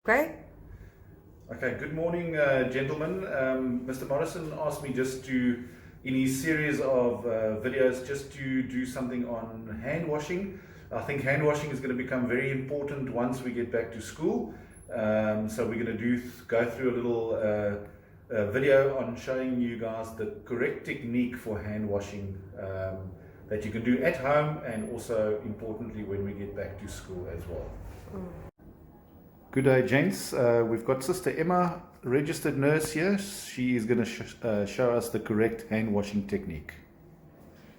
Okay. Okay, good morning, gentlemen. Mr. Morrison asked me just to, in his series of videos, just to do something on hand washing. I think hand washing is going to become very important once we get back to school. So we're going to go through a little video on showing you guys the correct technique for hand washing that you can do at home, and also importantly when we get back to school as well. Good day, gents. We've got Sister Emma, registered nurse here. She is going to show us the correct hand washing technique.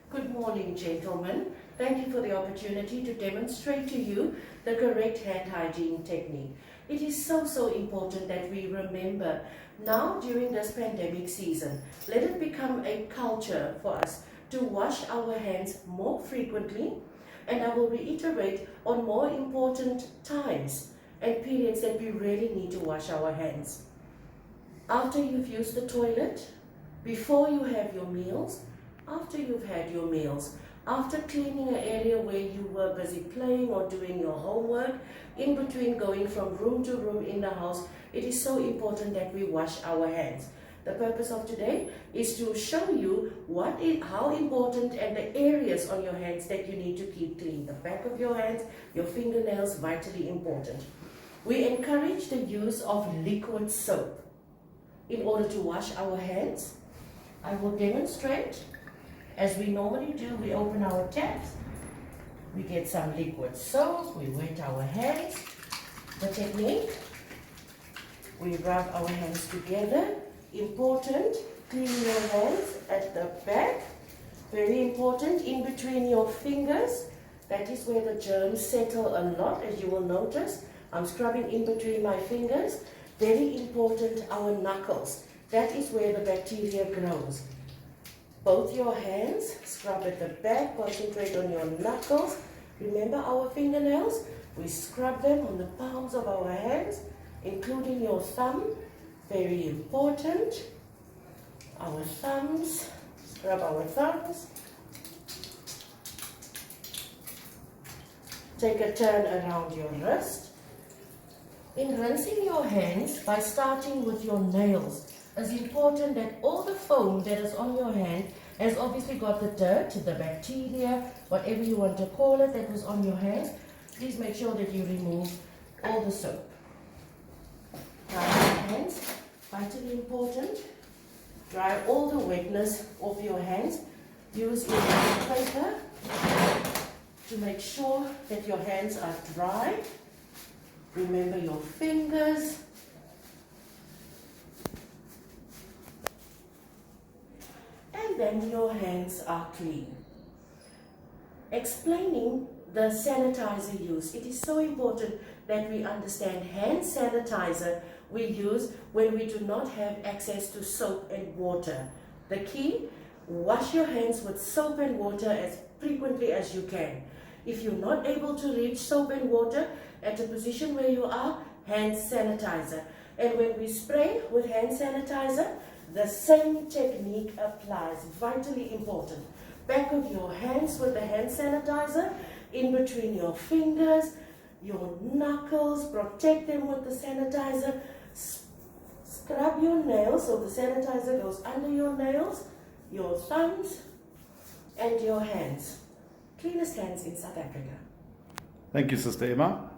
Good morning, gentlemen. Thank you for the opportunity to demonstrate to you the correct hand hygiene technique. It is so important that we remember now during this pandemic season, let it become a culture for us to wash our hands more frequently, and I will reiterate on more important times and periods that we really need to wash our hands. After you've used the toilet, before you have your meals, after you've had your meals, after cleaning an area where you were busy playing or doing your homework, in between going from room to room in the house, it is so important that we wash our hands. The purpose of today is to show you how important and the areas on your hands that you need to keep clean. The back of your hands, your fingernails, vitally important. We encourage the use of liquid soap in order to wash our hands. I will demonstrate. As we normally do, we open our taps, we get some liquid soap, we wet our hands. The technique, we rub our hands together. Important, clean your hands at the back. Very important, in between your fingers. That is where the germs settle a lot, as you will notice. I'm scrubbing in between my fingers. Very important, our knuckles. That is where the bacteria grows. Both your hands, scrub at the back, concentrate on your knuckles. Remember our fingernails? We scrub them on the palms of our hands, including your thumb. Very important. Our thumbs, scrub our thumbs. Take a turn around your wrist. In rinsing your hands, by starting with your nails, it's important that all the foam that is on your hand has obviously got the dirt, the bacteria, whatever you want to call it, that was on your hands. Please make sure that you remove all the soap. Dry your hands, vitally important. Dry all the wetness off your hands. Use a paper to make sure that your hands are dry. Remember your fingers. And then your hands are clean. Explaining the sanitizer use. It is so important that we understand hand sanitizer we use when we do not have access to soap and water. The key, wash your hands with soap and water as frequently as you can. If you're not able to reach soap and water at a position where you are, hand sanitizer. And when we spray with hand sanitizer, the same technique applies. Vitally important. Back of your hands with the hand sanitizer, in between your fingers, your knuckles, protect them with the sanitizer. Scrub your nails so the sanitizer goes under your nails, your thumbs, and your hands. Cleanest hands in South Africa. Thank you, Sister Emma.